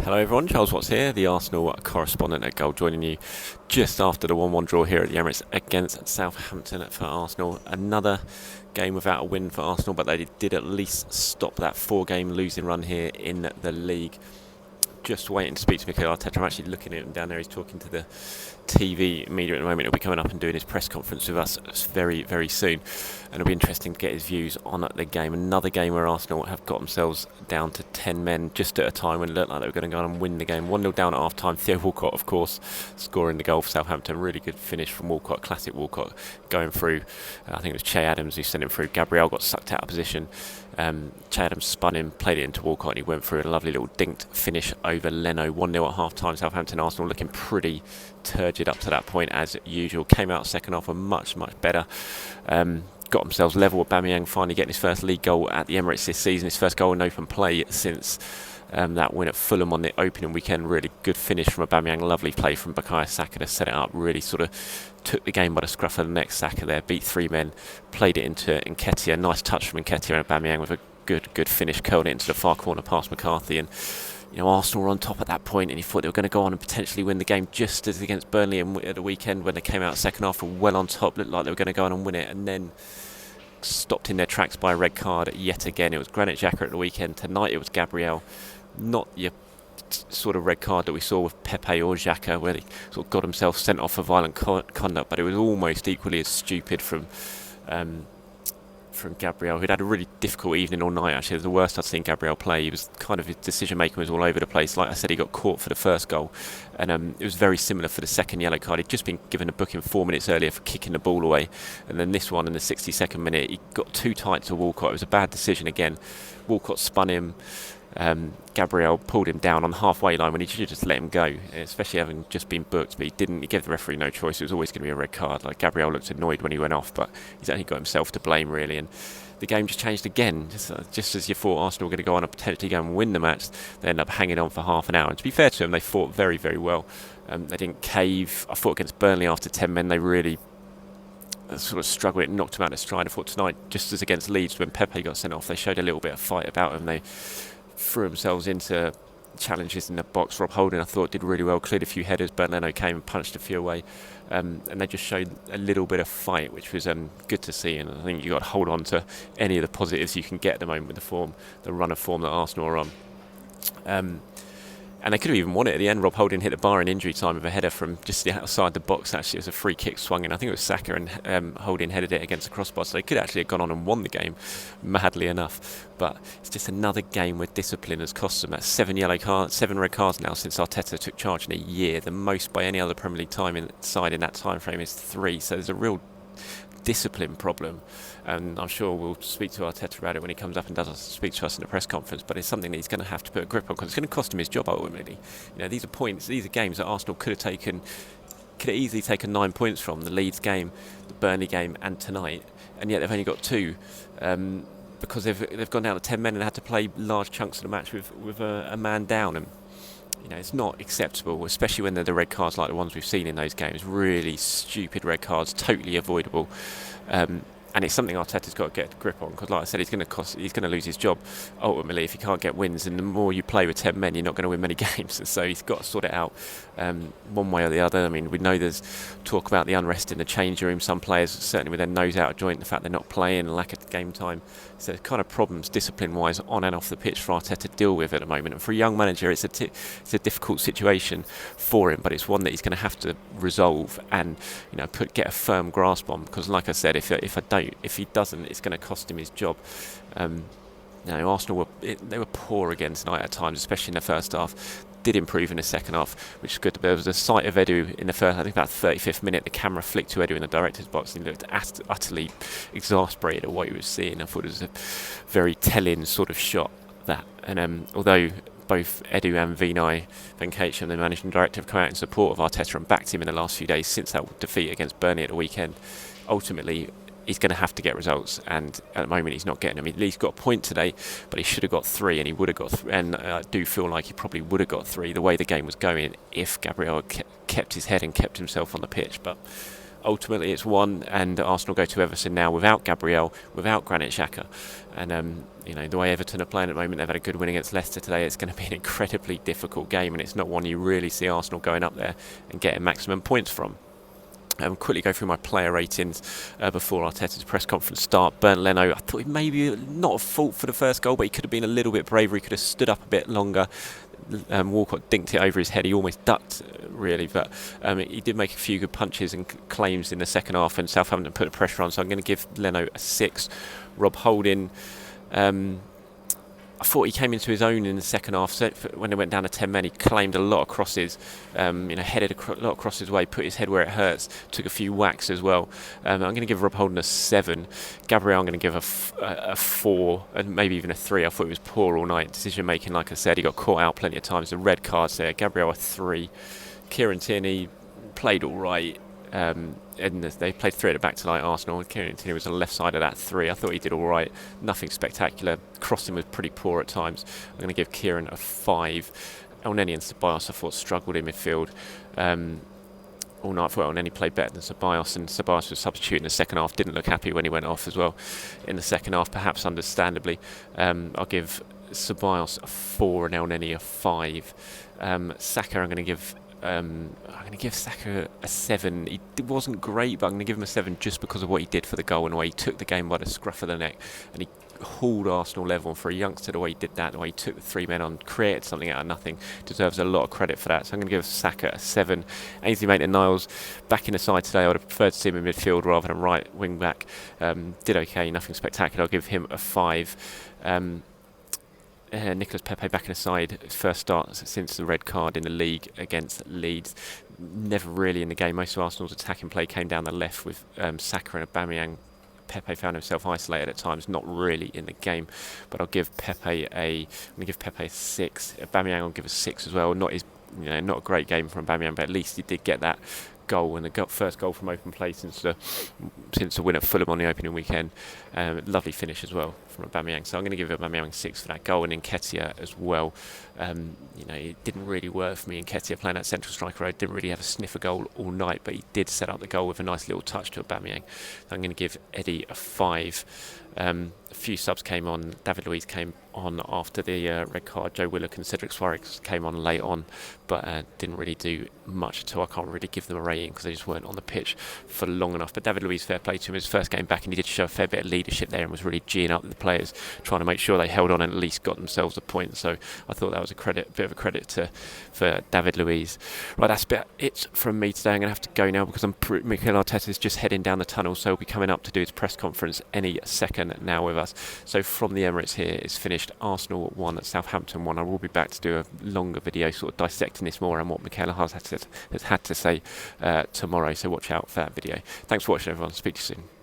Hello everyone, Charles Watts here, the Arsenal correspondent at Goal, joining you just after the 1-1 draw here at the Emirates against Southampton for Arsenal. Another game without a win for Arsenal, but they did at least stop that 4-game losing run here in the league. Just waiting to speak to Mikel Arteta. I'm actually looking at him down there. He's talking to the TV media at the moment. He'll be coming up and doing his press conference with us very, very soon. And it'll be interesting to get his views on the game. Another game where Arsenal have got themselves down to 10 men just at a time when it looked like they were going to go on and win the game. 1-0 down at half-time. Theo Walcott, of course, scoring the goal for Southampton. Really good finish from Walcott. Classic Walcott going through. I think it was Che Adams who sent him through. Gabriel got sucked out of position. Che Adams spun him, played it into Walcott, and he went through a lovely little dinked finish over Leno. 1-0 at half-time. Southampton Arsenal looking pretty turgid up to that point as usual. Came out second half, were much better. Got themselves level with Aubameyang, finally getting his first league goal at the Emirates this season. His first goal in open play since that win at Fulham on the opening weekend. Really good finish from Aubameyang. Lovely play from Bukayo Saka to set it up. Really sort of took the game by the scruff of the neck. Saka there beat 3 men, played it into Nketiah. Nice touch from Nketiah, and Aubameyang with a good finish, curled it into the far corner past McCarthy. And Arsenal were on top at that point, and you thought they were going to go on and potentially win the game, just as against Burnley at the weekend when they came out second half, were well on top, looked like they were going to go on and win it, and then stopped in their tracks by a red card yet again. It was Granit Xhaka at the weekend. Tonight it was Gabriel. Not your sort of red card that we saw with Pepe or Xhaka, where he sort of got himself sent off for violent conduct, but it was almost equally as stupid from Gabriel, who'd had a really difficult evening all night. Actually, it was the worst I'd seen Gabriel play. He was kind of, his decision making was all over the place. Like I said, he got caught for the first goal, and it was very similar for the second yellow card. He'd just been given a booking 4 minutes earlier for kicking the ball away, and then this one in the 62nd minute, he got too tight to Walcott. It was a bad decision again. Walcott spun him. Gabriel pulled him down on the halfway line when he should just let him go, especially having just been booked, but he didn't. He gave the referee no choice. It was always going to be a red card. Like, Gabriel looked annoyed when he went off, but he's only got himself to blame really, and the game just changed again. Just as you thought Arsenal were going to go on and potentially go and win the match, they ended up hanging on for half an hour. And to be fair to them, they fought very, very well. They didn't cave. I thought against Burnley after 10 men, they really sort of struggled. It knocked them out of stride. I thought tonight, just as against Leeds when Pepe got sent off, they showed a little bit of fight about them. They threw themselves into challenges in the box. Rob Holding, I thought, did really well, cleared a few headers. Bernd Leno came and punched a few away, and they just showed a little bit of fight, which was good to see. And I think you've got to hold on to any of the positives you can get at the moment with the run of form that Arsenal are on. And they could have even won it at the end. Rob Holding hit the bar in injury time with a header from just outside the box. Actually, it was a free kick swung in. I think it was Saka, and Holding headed it against the crossbar. So they could actually have gone on and won the game, madly enough. But it's just another game where discipline has cost them. That's 7 red cards now since Arteta took charge in a year. The most by any other Premier League side in that time frame is 3. So there's a real discipline problem, and I'm sure we'll speak to Arteta about it when he comes up and does speak to us in the press conference, but it's something that he's going to have to put a grip on, because it's going to cost him his job ultimately. These are games that Arsenal could have easily taken 9 points from: the Leeds game, the Burnley game, and tonight, and yet they've only got 2 because they've gone down to 10 men and had to play large chunks of the match with a man down. And it's not acceptable, especially when they're the red cards like the ones we've seen in those games. Really stupid red cards, totally avoidable. And it's something Arteta's got to get a grip on, because, like I said, he's going to lose his job ultimately if he can't get wins. And the more you play with 10 men, you're not going to win many games. And so he's got to sort it out one way or the other. I mean, we know there's talk about the unrest in the change room. Some players certainly with their nose out of joint, the fact they're not playing, lack of game time. So kind of problems discipline-wise on and off the pitch for Arteta to deal with at the moment. And for a young manager, it's a difficult situation for him, but it's one that he's going to have to resolve and get a firm grasp on. Because, like I said, if he doesn't, it's going to cost him his job. Arsenal were poor again tonight at times, especially in the first half. Did improve in the second half, which is good. There was a sight of Edu in the first, I think about the 35th minute. The camera flicked to Edu in the director's box, and he looked utterly exasperated at what he was seeing. I thought it was a very telling sort of shot, that. And although both Edu and Vinay Venkatesham, the managing director, have come out in support of Arteta and backed him in the last few days since that defeat against Burnley at the weekend, ultimately he's going to have to get results, and at the moment he's not getting them. He's got a point today, but he should have got 3, and he would have got 3, and I do feel like he probably would have got 3 the way the game was going if Gabriel kept his head and kept himself on the pitch. But ultimately it's 1, and Arsenal go to Everton now without Gabriel, without Granit Xhaka. And the way Everton are playing at the moment, they've had a good win against Leicester today. It's going to be an incredibly difficult game, and it's not one you really see Arsenal going up there and getting maximum points from. Quickly go through my player ratings before Arteta's press conference start. Bernd Leno, I thought he maybe not a fault for the first goal, but he could have been a little bit braver. He could have stood up a bit longer. Walcott dinked it over his head. He almost ducked, really, but he did make a few good punches and claims in the second half, and Southampton put the pressure on, so I'm going to give Leno a 6. Rob Holding, I thought he came into his own in the second half. So when they went down to 10 men, he claimed a lot of crosses, headed a lot of crosses away, put his head where it hurts, took a few whacks as well. I'm going to give Rob Holding a 7. Gabriel, I'm going to give a 4, and maybe even a 3. I thought he was poor all night. Decision making, like I said, he got caught out plenty of times. The red cards there. Gabriel a 3. Kieran Tierney played all right. And they played 3 at the back tonight, Arsenal. Kieran Tierney was on the left side of that 3. I thought he did all right. Nothing spectacular. Crossing was pretty poor at times. I'm going to give Kieran a 5. Elneny and Ceballos, I thought, struggled in midfield all night. I thought Elneny played better than Ceballos, and Ceballos was substituting in the second half. Didn't look happy when he went off as well in the second half, perhaps understandably. I'll give Ceballos a 4 and Elneny a 5. Saka, I'm going to give Saka a 7. He wasn't great, but I'm going to give him a 7 just because of what he did for the goal and the way he took the game by the scruff of the neck, and he hauled Arsenal level. And for a youngster, the way he did that, the way he took the 3 men on, created something out of nothing, deserves a lot of credit for that. So I'm going to give Saka a 7. Ainsley Maitland-Niles back in the side today. I would have preferred to see him in midfield rather than right wing back. Did okay, nothing spectacular. I'll give him a 5. Nicolas Pepe back in the side, his first start since the red card in the league against Leeds. Never really in the game. Most of Arsenal's attacking play came down the left with Saka and Aubameyang. Pepe found himself isolated at times, not really in the game. But I'll give Pepe a 6. Aubameyang I'll give a 6 as well. Not a great game from Aubameyang, but at least he did get that goal, and the first goal from open play since the win at Fulham on the opening weekend. Lovely finish as well from Aubameyang. So I'm going to give Aubameyang 6 for that goal, and Nketiah as well. It didn't really work for me. Nketiah playing that central striker role didn't really have a sniff a goal all night, but he did set up the goal with a nice little touch to Aubameyang. So I'm going to give Eddie a 5. A few subs came on. David Luiz came on after the red card. Joe Willock and Cedric Suarez came on late on, but didn't really do much at all. I can't really give them a rating because they just weren't on the pitch for long enough. But David Luiz, fair play to him, his first game back, and he did show a fair bit of leadership there and was really geeing up the players, trying to make sure they held on and at least got themselves a point. So I thought that was a bit of a credit for David Luiz. Right, that's it from me today. I'm going to have to go now because Mikel Arteta is just heading down the tunnel, so he'll be coming up to do his press conference any second now with us. So from the Emirates here, it's finished. Arsenal 1, Southampton 1. I will be back to do a longer video sort of dissecting this more and what Mikel has had to say tomorrow, so watch out for that video. Thanks for watching, everyone. Speak to you soon.